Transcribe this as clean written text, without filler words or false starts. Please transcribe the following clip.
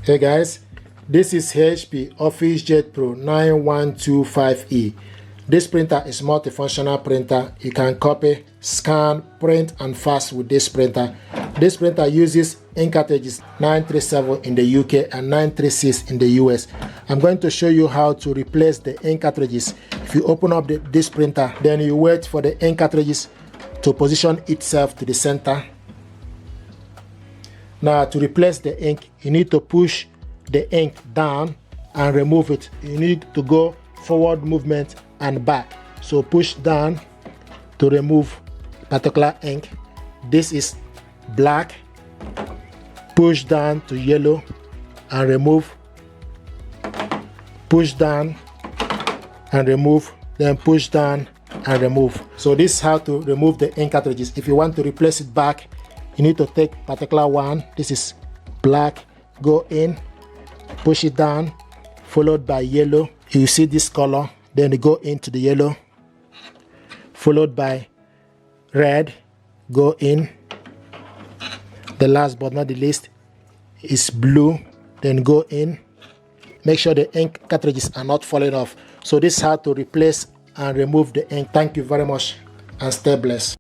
Hey guys, this is HP OFFICEJET PRO 9125E. This printer is multifunctional printer. You can copy, scan, print and fax with this printer. This printer uses ink cartridges 937 in the UK and 936 in the US. I'm going to show you how to replace the ink cartridges. If you open up this printer, then you wait for the ink cartridges to position itself to the center. Now to replace the ink, you need to push the ink down and remove it. You need to go forward movement and back. So push down to remove particular ink. This is black. Push down to yellow and remove. Push down and remove. Then push down and remove. So this is how to remove the ink cartridges. If you want to replace it back, you need to take particular one. This is black. Go in, push it down, followed by yellow. You see this color, then you go into the yellow, followed by red. Go in. The last but not the least is blue. Then go in. Make sure the ink cartridges are not falling off. So this is how to replace and remove the ink. Thank you very much and stay blessed.